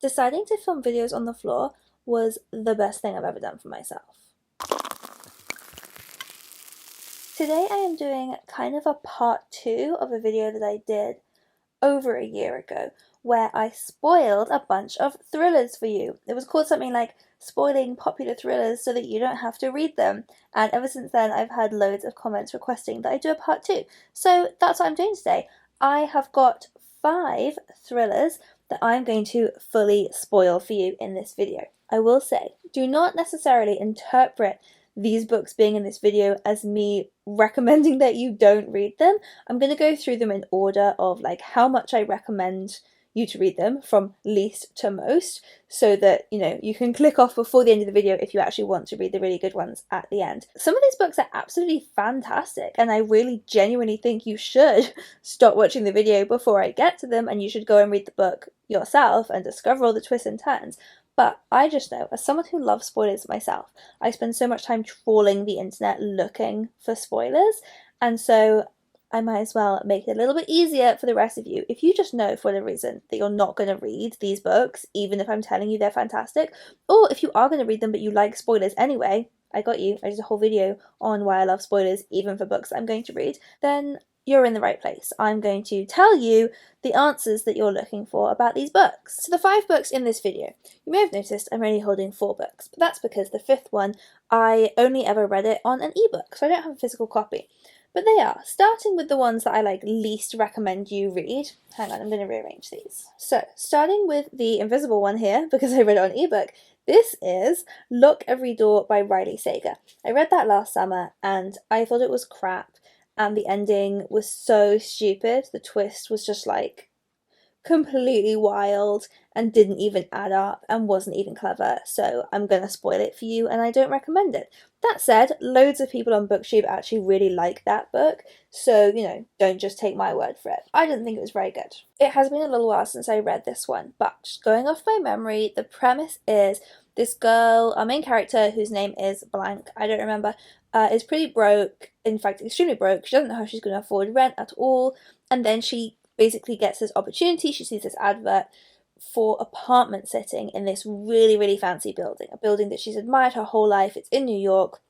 Deciding to film videos on the floor was the best thing I've ever done for myself. Today I am doing kind of a part 2 of a video that I did over a year ago, where I spoiled a bunch of thrillers for you. It was called something like spoiling popular thrillers so that you don't have to read them. And ever since then I've had loads of comments requesting that I do a part 2. So that's what I'm doing today. I have got 5 thrillers that I'm going to fully spoil for you in this video. I will say, do not necessarily interpret these books being in this video as me recommending that you don't read them. I'm going to go through them in order of like how much I recommend you to read them from least to most, so that you can click off before the end of the video if you actually want to read the really good ones at the end. Some of these books are absolutely fantastic, and I really genuinely think you should stop watching the video before I get to them, and you should go and read the book yourself and discover all the twists and turns. But I just know, as someone who loves spoilers myself, I spend so much time trawling the internet looking for spoilers, and so I might as well make it a little bit easier for the rest of you. If you just know for whatever reason that you're not going to read these books, even if I'm telling you they're fantastic, or if you are going to read them but you like spoilers anyway, I got you, I did a whole video on why I love spoilers even for books I'm going to read, then you're in the right place. I'm going to tell you the answers that you're looking for about these books. So the 5 books in this video, you may have noticed I'm only holding 4 books, but that's because the 5th one, I only ever read it on an ebook, so I don't have a physical copy. But they are, starting with the ones that I least recommend you read. Hang on, I'm going to rearrange these. So, starting with the invisible one here, because I read it on ebook, this is Lock Every Door by Riley Sager. I read that last summer and I thought it was crap, and the ending was so stupid. The twist was just completely wild and didn't even add up and wasn't even clever, so I'm gonna spoil it for you and I don't recommend it. That said, loads of people on BookTube actually really like that book, so don't just take my word for it. I didn't think it was very good. It has been a little while since I read this one, but just going off my memory, the premise is this girl, our main character, whose name is blank, I don't remember, is pretty broke, in fact extremely broke. She doesn't know how she's going to afford rent at all, and then she basically gets this opportunity. She sees this advert for apartment sitting in this really, really fancy building, a building that she's admired her whole life. It's in New York.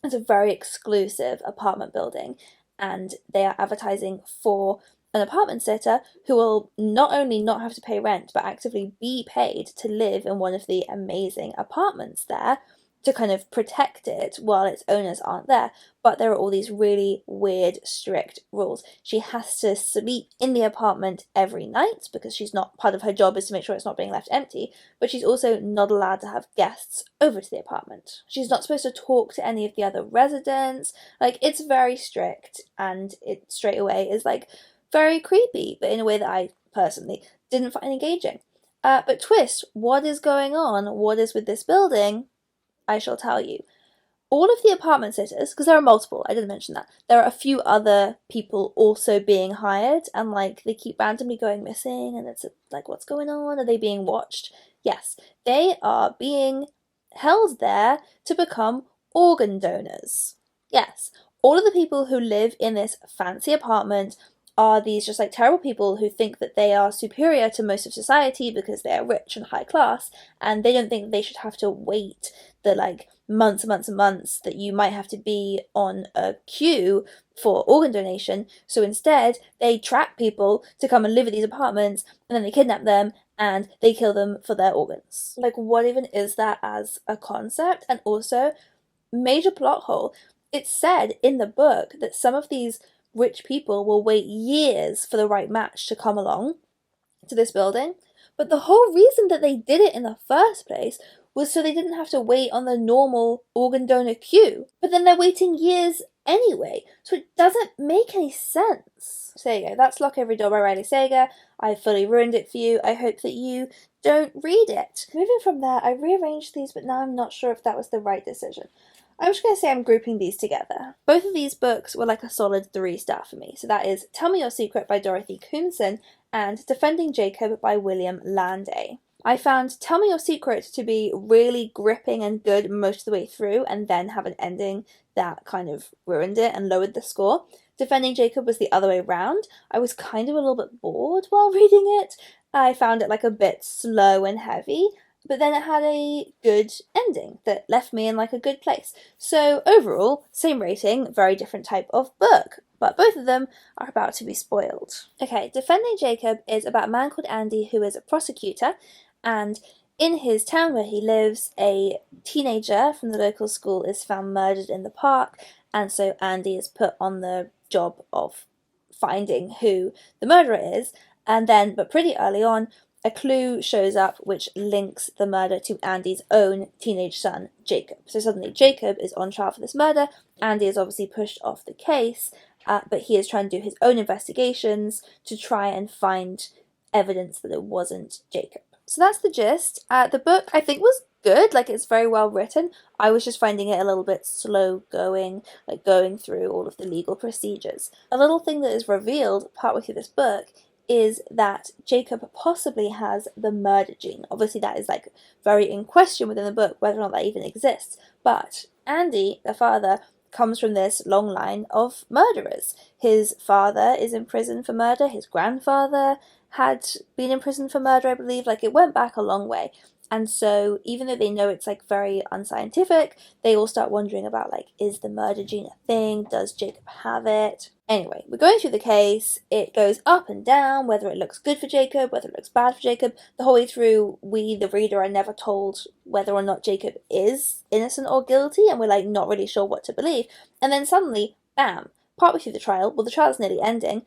It's a very exclusive apartment building, and they are advertising for an apartment sitter who will not only not have to pay rent, but actively be paid to live in one of the amazing apartments there, to kind of protect it while its owners aren't there. But there are all these really weird, strict rules. She has to sleep in the apartment every night because she's not, part of her job is to make sure it's not being left empty, but she's also not allowed to have guests over to the apartment. She's not supposed to talk to any of the other residents. It's very strict, and it straight away is very creepy, but in a way that I personally didn't find engaging. But twist, what is going on? What is with this building? I shall tell you. All of the apartment sitters, because there are multiple, I didn't mention that, there are a few other people also being hired, and they keep randomly going missing, and it's what's going on? Are they being watched? Yes, they are being held there to become organ donors. Yes, all of the people who live in this fancy apartment are these just terrible people who think that they are superior to most of society because they are rich and high class, and they don't think they should have to wait the months and months and months that you might have to be on a queue for organ donation. So instead they trap people to come and live at these apartments, and then they kidnap them and they kill them for their organs. What even is that as a concept? And also, major plot hole, it's said in the book that some of these rich people will wait years for the right match to come along to this building, but the whole reason that they did it in the first place was so they didn't have to wait on the normal organ donor queue. But then they're waiting years anyway, so it doesn't make any sense. So there you go, that's Lock Every Door by Riley Sager. I fully ruined it for you. I hope that you don't read it. Moving from there, I rearranged these, but now I'm not sure if that was the right decision. I'm just going to say I'm grouping these together. Both of these books were a solid 3-star for me. So that is Tell Me Your Secret by Dorothy Koomson and Defending Jacob by William Landay. I found Tell Me Your Secret to be really gripping and good most of the way through, and then have an ending that kind of ruined it and lowered the score. Defending Jacob was the other way around. I was kind of a little bit bored while reading it, I found it like a bit slow and heavy, but then it had a good ending that left me in like a good place. So overall, same rating, very different type of book, but both of them are about to be spoiled. Okay, Defending Jacob is about a man called Andy who is a prosecutor, and in his town where he lives, a teenager from the local school is found murdered in the park, and so Andy is put on the job of finding who the murderer is, and then, but pretty early on, a clue shows up which links the murder to Andy's own teenage son, Jacob. So suddenly Jacob is on trial for this murder. Andy is obviously pushed off the case, but he is trying to do his own investigations to try and find evidence that it wasn't Jacob. So that's the gist. The book, I think, was good. Like, it's very well written. I was just finding it a little bit slow going, like going through all of the legal procedures. A little thing that is revealed partway through this book is that Jacob possibly has the murder gene. Obviously, that is like very in question within the book, whether or not that even exists. But Andy, the father, comes from this long line of murderers. His father is in prison for murder. His grandfather had been in prison for murder, I believe. Like, it went back a long way. And so, even though they know it's like very unscientific, they all start wondering about like, is the murder gene a thing? Does Jacob have it? Anyway, we're going through the case. It goes up and down, whether it looks good for Jacob, whether it looks bad for Jacob. The whole way through, we, the reader, are never told whether or not Jacob is innocent or guilty, and we're like not really sure what to believe. And then suddenly, bam, partway through the trial, well, the trial's nearly ending,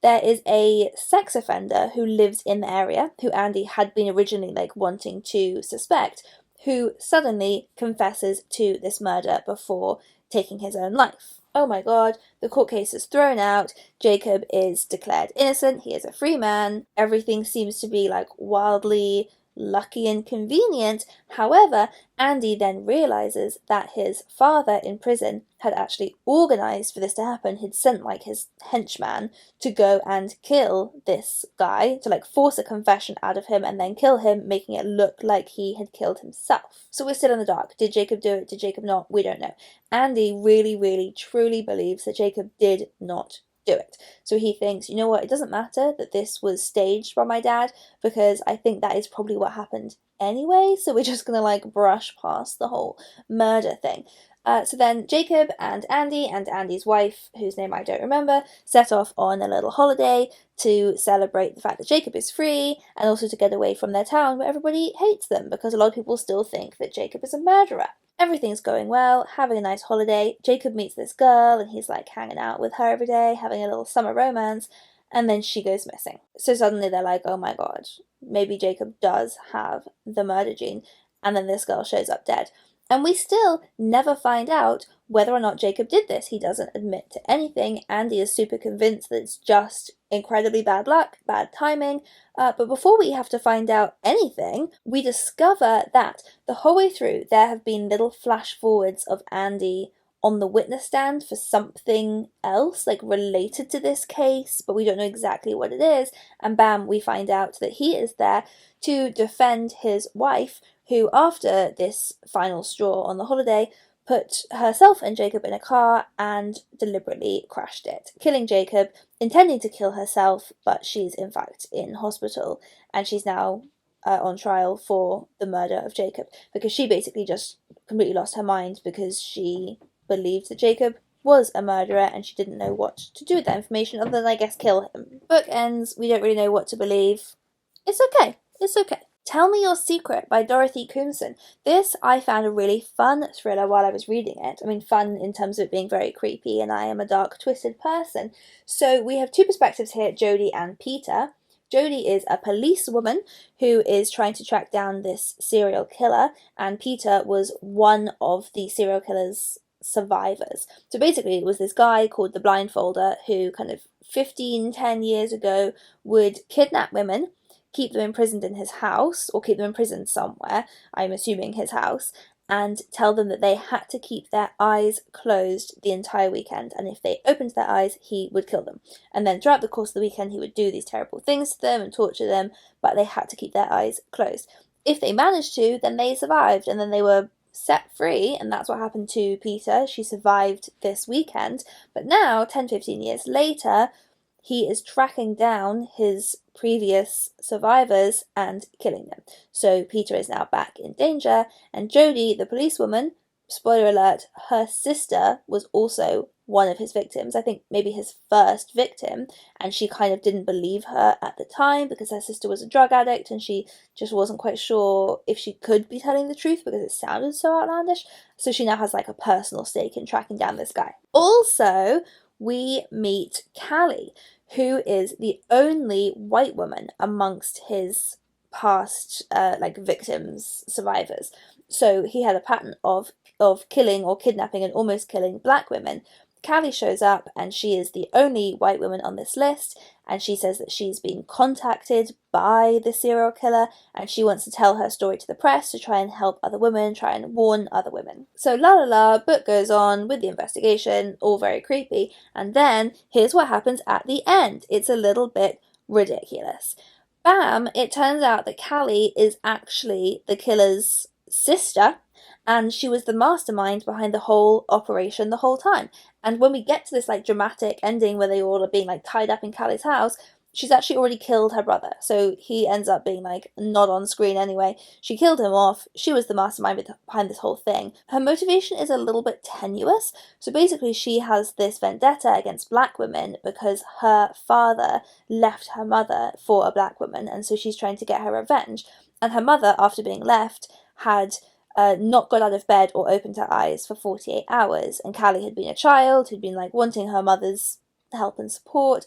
there is a sex offender who lives in the area, who Andy had been originally like wanting to suspect, who suddenly confesses to this murder before taking his own life. Oh my god, the court case is thrown out, Jacob is declared innocent, he is a free man, everything seems to be like wildly lucky and convenient. However, Andy then realizes that his father in prison had actually organized for this to happen. He'd sent like his henchman to go and kill this guy, to like force a confession out of him and then kill him, making it look like he had killed himself. So we're still in the dark. Did Jacob do it? Did Jacob not? We don't know. Andy really, really, truly believes that Jacob did not do it. So he thinks, you know what, it doesn't matter that this was staged by my dad, because I think that is probably what happened anyway, so we're just gonna like brush past the whole murder thing. So then Jacob and Andy's wife, whose name I don't remember, set off on a little holiday to celebrate the fact that Jacob is free, and also to get away from their town where everybody hates them, because a lot of people still think that Jacob is a murderer. Everything's going well, having a nice holiday. Jacob meets this girl and he's like hanging out with her every day, having a little summer romance, and then she goes missing. So suddenly they're like, oh my god, maybe Jacob does have the murder gene, and then this girl shows up dead. And we still never find out whether or not Jacob did this. He doesn't admit to anything. Andy is super convinced that it's just incredibly bad luck, bad timing. But before we have to find out anything, we discover that the whole way through there have been little flash forwards of Andy on the witness stand for something else, like related to this case, but we don't know exactly what it is. And bam, we find out that he is there to defend his wife, who, after this final straw on the holiday, put herself and Jacob in a car and deliberately crashed it, killing Jacob, intending to kill herself, but she's in fact in hospital, and she's now on trial for the murder of Jacob, because she basically just completely lost her mind because she believed that Jacob was a murderer and she didn't know what to do with that information other than, I guess, kill him. Book ends, we don't really know what to believe. It's okay. It's okay. Tell Me Your Secret by Dorothy Koomson. This I found a really fun thriller while I was reading it. I mean, fun in terms of it being very creepy, and I am a dark, twisted person. So we have two perspectives here, Jodie and Peter. Jodie is a policewoman who is trying to track down this serial killer, and Peter was one of the serial killer's survivors. So basically it was this guy called the Blindfolder who kind of 10 years ago would kidnap women, keep them imprisoned in his house, or keep them imprisoned somewhere, I'm assuming his house, and tell them that they had to keep their eyes closed the entire weekend, and if they opened their eyes, he would kill them. And then throughout the course of the weekend, he would do these terrible things to them and torture them, but they had to keep their eyes closed. If they managed to, then they survived, and then they were set free, and that's what happened to Peter. She survived this weekend, but now, 10-15 years later, he is tracking down his previous survivors and killing them. So Peter is now back in danger, and Jodie, the policewoman, spoiler alert, her sister was also one of his victims. I think maybe his first victim, and she kind of didn't believe her at the time because her sister was a drug addict and she just wasn't quite sure if she could be telling the truth because it sounded so outlandish. So she now has like a personal stake in tracking down this guy. Also, we meet Callie, who is the only white woman amongst his past victims, survivors. So he had a pattern of killing or kidnapping and almost killing black women. Callie shows up and she is the only white woman on this list, and she says that she's been contacted by the serial killer and she wants to tell her story to the press to try and help other women, try and warn other women. So book goes on with the investigation, all very creepy, and then here's what happens at the end. It's a little bit ridiculous. Bam! It turns out that Callie is actually the killer's sister, and she was the mastermind behind the whole operation the whole time. And when we get to this like dramatic ending where they all are being like tied up in Callie's house, she's actually already killed her brother. So he ends up being like not on screen anyway. She killed him off. She was the mastermind behind this whole thing. Her motivation is a little bit tenuous. So basically she has this vendetta against black women because her father left her mother for a black woman, and so she's trying to get her revenge. And her mother, after being left, had not got out of bed or opened her eyes for 48 hours. And Callie had been a child who'd been like wanting her mother's help and support.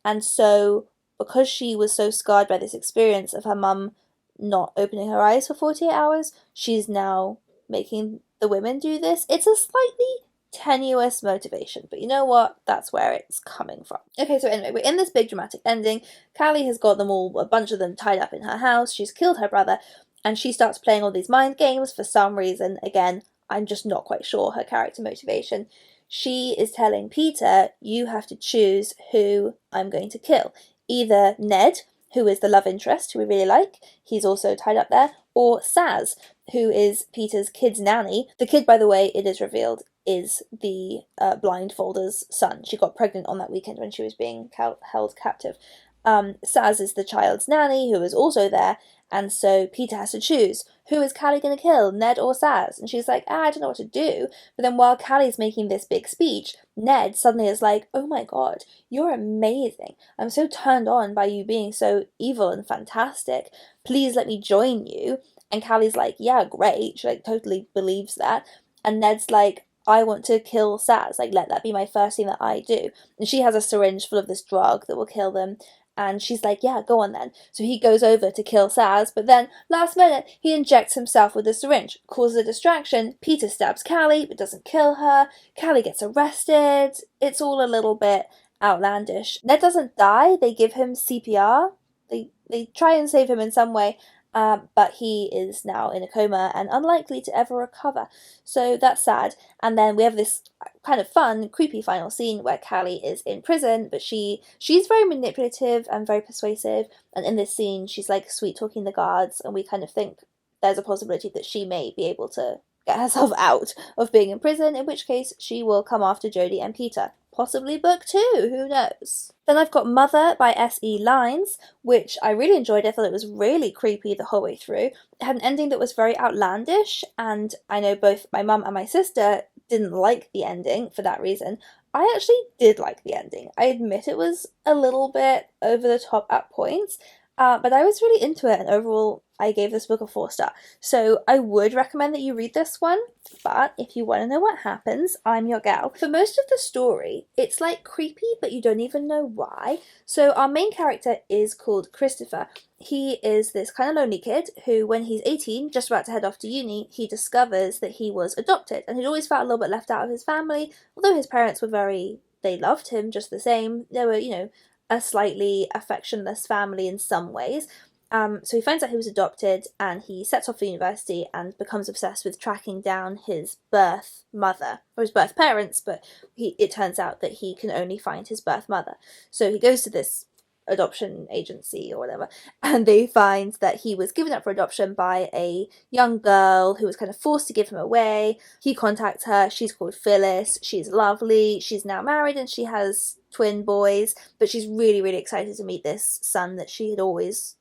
And so because she was so scarred by this experience of her mum not opening her eyes for 48 hours, she's now making the women do this. It's a slightly tenuous motivation, but you know what? That's where it's coming from. Okay, so anyway, we're in this big dramatic ending. Callie has got them all, a bunch of them tied up in her house. She's killed her brother, and she starts playing all these mind games for some reason. Again, I'm just not quite sure her character motivation. She is telling Peter, you have to choose who I'm going to kill. Either Ned, who is the love interest, who we really like, he's also tied up there, or Saz, who is Peter's kid's nanny. The kid, by the way, it is revealed, is the blindfolder's son. She got pregnant on that weekend when she was being held captive. Saz is the child's nanny, who is also there, and so Peter has to choose, who is Callie going to kill, Ned or Saz? And she's like, I don't know what to do. But then while Callie's making this big speech, Ned suddenly is like, oh my god, you're amazing. I'm so turned on by you being so evil and fantastic. Please let me join you. And Callie's like, yeah, great. She like totally believes that. And Ned's like, I want to kill Saz. Like, let that be my first thing that I do. And she has a syringe full of this drug that will kill them. And she's like, yeah, go on then. So he goes over to kill Saz, but then, last minute, he injects himself with the syringe, causes a distraction. Peter stabs Callie, but doesn't kill her. Callie gets arrested. It's all a little bit outlandish. Ned doesn't die. They give him CPR. They try and save him in some way, but he is now in a coma and unlikely to ever recover. So that's sad. And then we have this kind of fun, creepy final scene where Callie is in prison, but she's very manipulative and very persuasive. And in this scene, she's like sweet talking the guards, and we kind of think there's a possibility that she may be able to get herself out of being in prison, in which case she will come after Jodie and Peter. Possibly book 2, who knows? Then I've got Mother by S.E. Lynes, which I really enjoyed. I thought it was really creepy the whole way through. It had an ending that was very outlandish, and I know both my mum and my sister didn't like the ending for that reason. I actually did like the ending. I admit it was a little bit over the top at points, but I was really into it, and overall I gave this book a 4-star. So I would recommend that you read this one, but if you want to know what happens, I'm your gal. For most of the story, it's like creepy, but you don't even know why. So our main character is called Christopher. He is this kind of lonely kid who, when he's 18, just about to head off to uni, he discovers that he was adopted, and he'd always felt a little bit left out of his family, although his parents were they loved him just the same. They were, a slightly affectionless family in some ways. So he finds out he was adopted, and he sets off for university and becomes obsessed with tracking down his birth mother, or his birth parents, but it turns out that he can only find his birth mother. So he goes to this adoption agency or whatever, and they find that he was given up for adoption by a young girl who was kind of forced to give him away. He contacts her. She's called Phyllis. She's lovely. She's now married and she has twin boys, but she's really, really excited to meet this son that she had always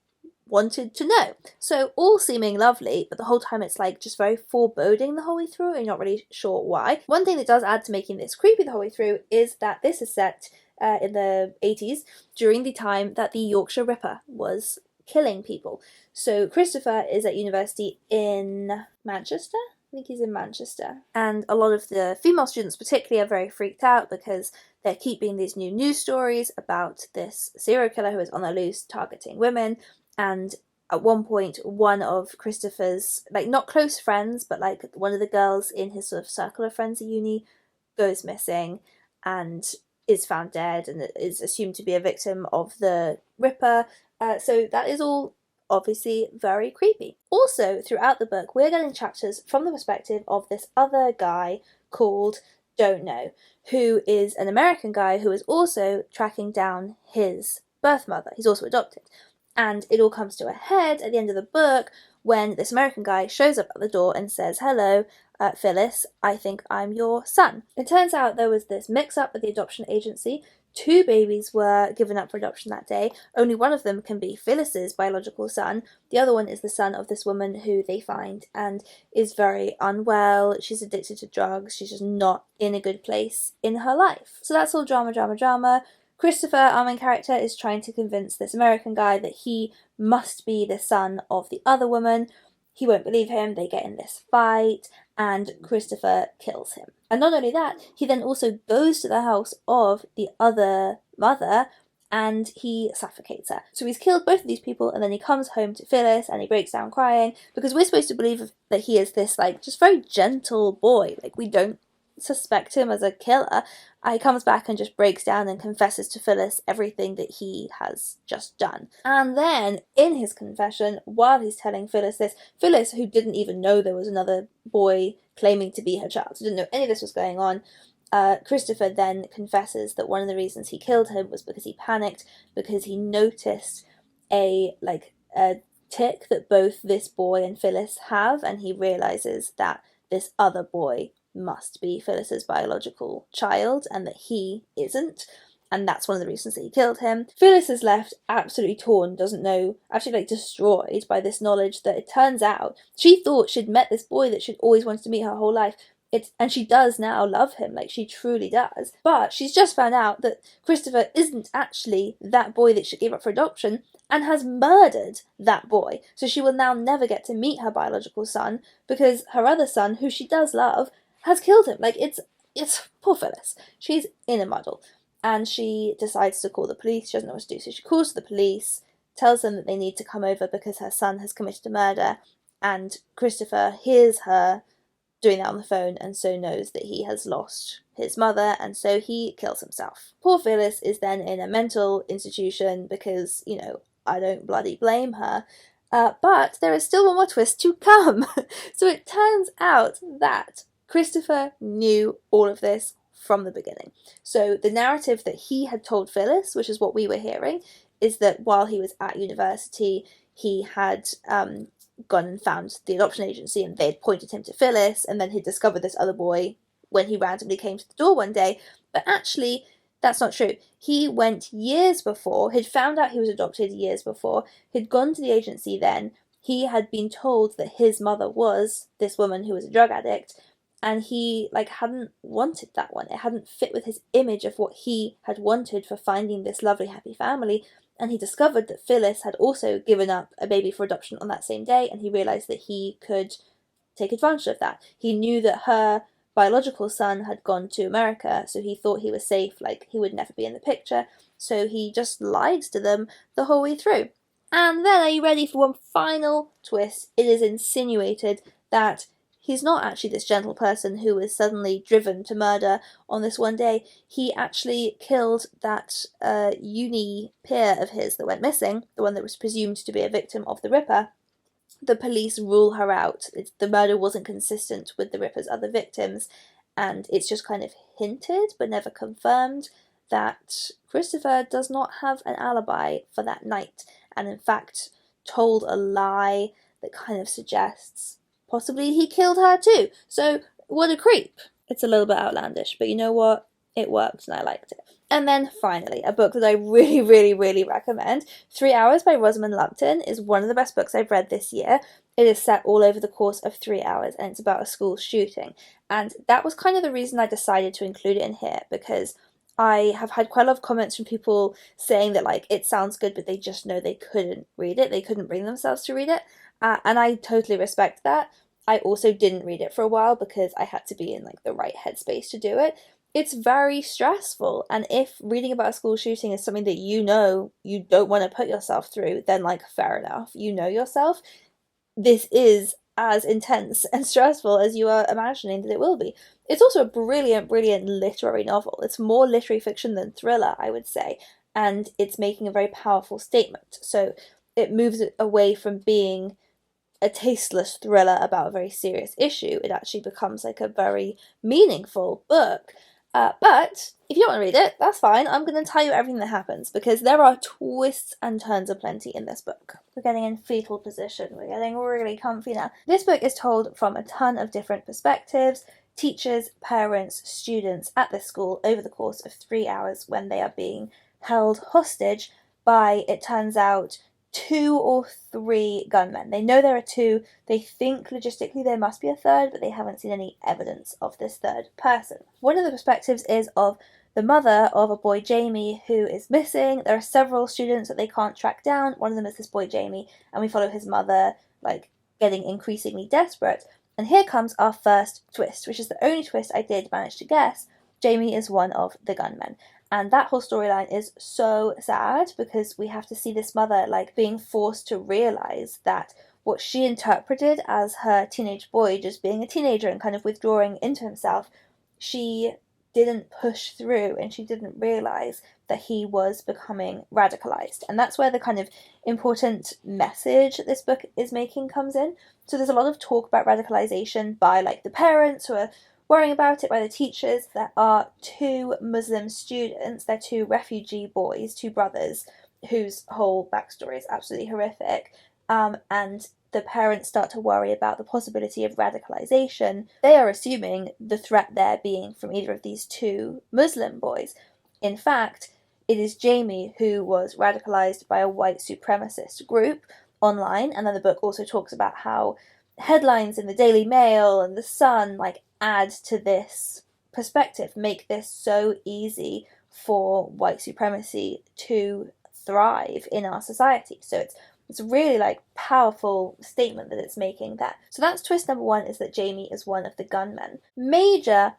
wanted to know. So all seeming lovely, but the whole time it's like just very foreboding the whole way through, and you're not really sure why. One thing that does add to making this creepy the whole way through is that this is set in the 80s, during the time that the Yorkshire Ripper was killing people. So Christopher is at university in Manchester? I think he's in Manchester. And a lot of the female students particularly are very freaked out because they're keeping these new news stories about this serial killer who is on the loose targeting women. And at one point, one of Christopher's, like, not close friends, but like one of the girls in his sort of circle of friends at uni goes missing and is found dead and is assumed to be a victim of the Ripper. So that is all obviously very creepy. Also, throughout the book, we're getting chapters from the perspective of this other guy called Don't Know, who is an American guy who is also tracking down his birth mother. He's also adopted. And it all comes to a head at the end of the book when this American guy shows up at the door and says, "Hello, Phyllis, I think I'm your son." It turns out there was this mix-up at the adoption agency. 2 babies were given up for adoption that day. Only one of them can be Phyllis's biological son. The other one is the son of this woman who they find and is very unwell. She's addicted to drugs. She's just not in a good place in her life. So that's all drama, drama, drama. Christopher, our main character, is trying to convince this American guy that he must be the son of the other woman. He won't believe him. They get in this fight and Christopher kills him. And not only that, he then also goes to the house of the other mother and he suffocates her. So he's killed both of these people and then he comes home to Phyllis and he breaks down crying because we're supposed to believe that he is this, like, just very gentle boy. Like, we don't suspect him as a killer. He comes back and just breaks down and confesses to Phyllis everything that he has just done. And then, in his confession, while he's telling Phyllis this, Phyllis, who didn't even know there was another boy claiming to be her child, who didn't know any of this was going on, Christopher then confesses that one of the reasons he killed him was because he panicked, because he noticed a tick that both this boy and Phyllis have, and he realizes that this other boy must be Phyllis's biological child and that he isn't, and that's one of the reasons that he killed him. Phyllis is left absolutely torn, doesn't know, actually destroyed by this knowledge that it turns out she thought she'd met this boy that she'd always wanted to meet her whole life. And she does now love him, like she truly does. But she's just found out that Christopher isn't actually that boy that she gave up for adoption and has murdered that boy. So she will now never get to meet her biological son because her other son, who she does love, has killed him. Like, it's poor Phyllis. She's in a muddle. And she decides to call the police. She doesn't know what to do. So she calls the police, tells them that they need to come over because her son has committed a murder. And Christopher hears her doing that on the phone and so knows that he has lost his mother, and so he kills himself. Poor Phyllis is then in a mental institution because, I don't bloody blame her. But there is still one more twist to come. So it turns out that Christopher knew all of this from the beginning. So the narrative that he had told Phyllis, which is what we were hearing, is that while he was at university, he had gone and found the adoption agency and they had pointed him to Phyllis, and then he'd discovered this other boy when he randomly came to the door one day. But actually, that's not true. He went years before, he'd found out he was adopted years before, he'd gone to the agency then, he had been told that his mother was this woman who was a drug addict, and he hadn't wanted that one. It hadn't fit with his image of what he had wanted for finding this lovely happy family. And he discovered that Phyllis had also given up a baby for adoption on that same day, and he realised that he could take advantage of that. He knew that her biological son had gone to America, so he thought he was safe, he would never be in the picture, so he just lied to them the whole way through. And then, are you ready for one final twist? It is insinuated that he's not actually this gentle person who was suddenly driven to murder on this one day. He actually killed that uni peer of his that went missing, the one that was presumed to be a victim of the Ripper. The police rule her out. The murder wasn't consistent with the Ripper's other victims, and it's just kind of hinted, but never confirmed, that Christopher does not have an alibi for that night, and in fact told a lie that kind of suggests possibly he killed her too. So, what a creep. It's a little bit outlandish, but you know what? it worked and I liked it. And then finally, a book that I really, really, really recommend, 3 Hours by Rosamund Lupton, is one of the best books I've read this year. It is set all over the course of 3 hours and it's about a school shooting. And that was kind of the reason I decided to include it in here, because I have had quite a lot of comments from people saying that like it sounds good, but they just know they couldn't read it. They couldn't bring themselves to read it. And I totally respect that. I also didn't read it for a while because I had to be in like the right headspace to do it. It's very stressful, and if reading about a school shooting is something that you know you don't want to put yourself through, then like fair enough. You know yourself. This is as intense and stressful as you are imagining that it will be. It's also a brilliant, brilliant literary novel. It's more literary fiction than thriller, I would say, and it's making a very powerful statement. So it moves it away from being a tasteless thriller about a very serious issue. It actually becomes like a very meaningful book. But if you don't want to read it, that's fine. I'm going to tell you everything that happens because there are twists and turns aplenty in this book. We're getting in fetal position. We're getting really comfy now. This book is told from a ton of different perspectives. Teachers, parents, students at this school over the course of 3 hours when they are being held hostage by, it turns out, 2 or 3 gunmen. They know there are 2. They think logistically there must be a third, but they haven't seen any evidence of this third person. One of the perspectives is of the mother of a boy, Jamie, who is missing. There are several students that they can't track down. One of them is this boy, Jamie, and we follow his mother, like, getting increasingly desperate. And here comes our first twist, which is the only twist I did manage to guess. Jamie is one of the gunmen. And that whole storyline is so sad because we have to see this mother like being forced to realize that what she interpreted as her teenage boy just being a teenager and kind of withdrawing into himself, she didn't push through and she didn't realize that he was becoming radicalized. And that's where the kind of important message that this book is making comes in. So there's a lot of talk about radicalization by like the parents who are worrying about it, by the teachers. There are 2 Muslim students, they're 2 refugee boys, 2 brothers, whose whole backstory is absolutely horrific, and the parents start to worry about the possibility of radicalization. They are assuming the threat there being from either of these 2 Muslim boys. In fact, it is Jamie who was radicalized by a white supremacist group online, and then the book also talks about how headlines in the Daily Mail and the Sun like add to this perspective, make this so easy for white supremacy to thrive in our society. So it's a really like powerful statement that it's making there. So that's twist number 1, is that Jamie is one of the gunmen. Major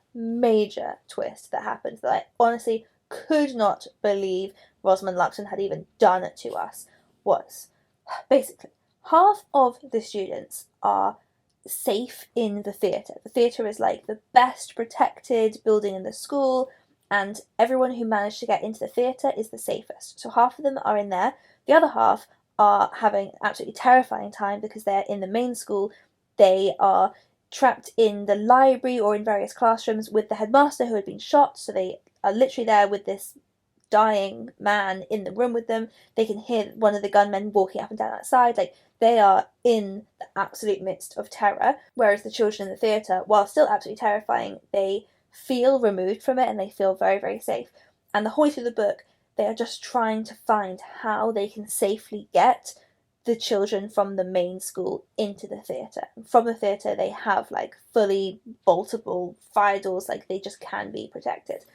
twist that happened that I honestly could not believe Rosamund Lupton had even done it to us was basically half of the students are safe in the theatre. The theatre is like the best protected building in the school, and everyone who managed to get into the theatre is the safest. So half of them are in there. The other half are having an absolutely terrifying time because they're in the main school. They are trapped in the library or in various classrooms with the headmaster who had been shot, so they are literally there with this dying man in the room with them. They can hear one of the gunmen walking up and down outside. Like, they are in the absolute midst of terror, whereas the children in the theatre, while still absolutely terrifying, they feel removed from it and they feel very, very safe. And the whole way through the book, they are just trying to find how they can safely get the children from the main school into the theatre. From the theatre, they have like fully boltable fire doors, like they just can be protected.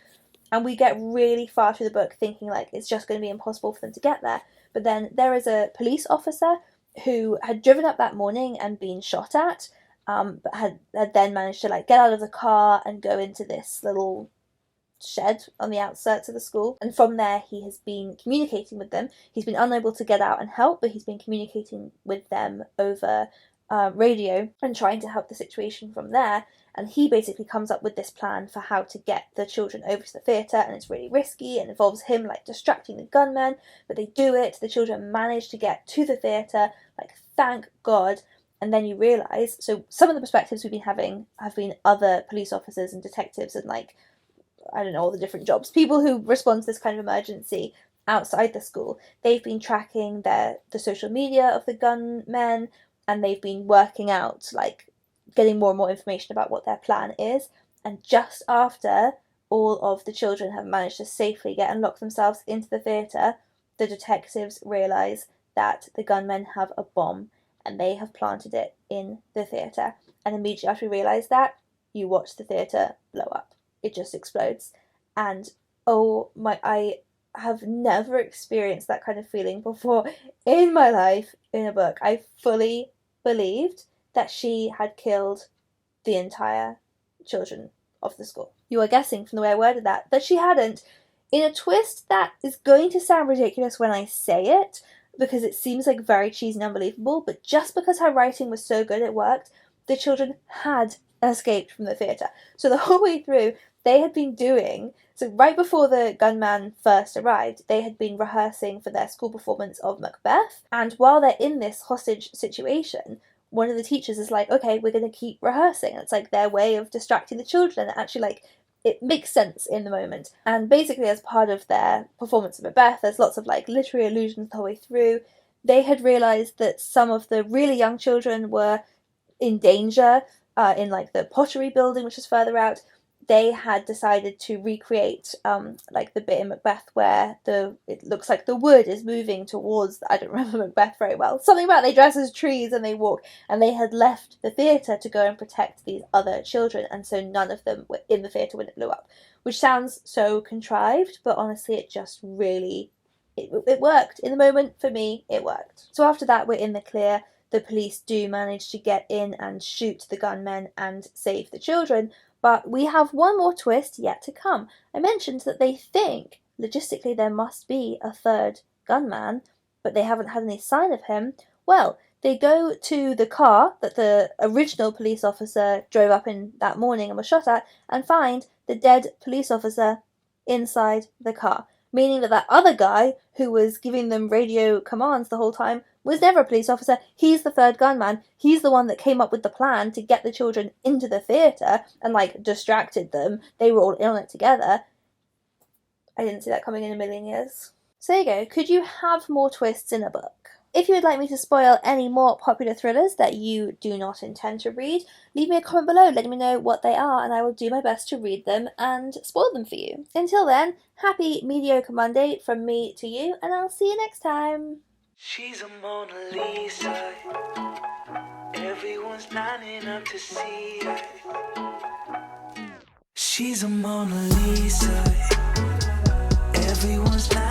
And we get really far through the book thinking like it's just going to be impossible for them to get there. But then there is a police officer who had driven up that morning and been shot at, but had then managed to like get out of the car and go into this little shed on the outskirts of the school. And from there he has been communicating with them. He's been unable to get out and help, but he's been communicating with them over radio and trying to help the situation from there. And he basically comes up with this plan for how to get the children over to the theatre, and it's really risky and involves him like distracting the gunmen, but they do it. The children manage to get to the theatre, like thank God. And then you realise, so some of the perspectives we've been having have been other police officers and detectives and like, I don't know, all the different jobs, people who respond to this kind of emergency outside the school. They've been tracking the social media of the gunmen, and they've been working out, like, getting more and more information about what their plan is. And just after all of the children have managed to safely get and lock themselves into the theatre, the detectives realise that the gunmen have a bomb and they have planted it in the theatre. And immediately after we realise that, you watch the theatre blow up. It just explodes. And oh my, I have never experienced that kind of feeling before in my life in a book. I fully believed that she had killed the entire children of the school. You are guessing from the way I worded that she hadn't, in a twist that is going to sound ridiculous when I say it, because it seems like very cheesy and unbelievable, but just because her writing was so good it worked, the children had escaped from the theatre. So the whole way through, they had been doing, so right before the gunman first arrived, they had been rehearsing for their school performance of Macbeth, and while they're in this hostage situation, one of the teachers is like, okay, we're going to keep rehearsing. It's like their way of distracting the children. It actually, like, it makes sense in the moment. And basically, as part of their performance of Macbeth, there's lots of like literary allusions the whole way through. They had realised that some of the really young children were in danger in like the pottery building, which is further out. They had decided to recreate like the bit in Macbeth where it looks like the wood is moving towards, I don't remember Macbeth very well, something about they dress as trees and they walk, and they had left the theatre to go and protect these other children, and so none of them were in the theatre when it blew up, which sounds so contrived, but honestly it just really, it worked. In the moment, for me, it worked. So after that, we're in the clear. The police do manage to get in and shoot the gunmen and save the children, but we have one more twist yet to come. I mentioned that they think, logistically, there must be a third gunman, but they haven't had any sign of him. Well, they go to the car that the original police officer drove up in that morning and was shot at, and find the dead police officer inside the car. Meaning that other guy who was giving them radio commands the whole time was never a police officer. He's the third gunman. He's the one that came up with the plan to get the children into the theatre and like distracted them. They were all in on it together. I didn't see that coming in a million years. So there you go. Could you have more twists in a book? If you would like me to spoil any more popular thrillers that you do not intend to read, leave me a comment below letting me know what they are, and I will do my best to read them and spoil them for you. Until then, happy mediocre Monday from me to you, and I'll see you next time. She's a Mona Lisa. Everyone's lining up to see her. She's a Mona Lisa. Everyone's lining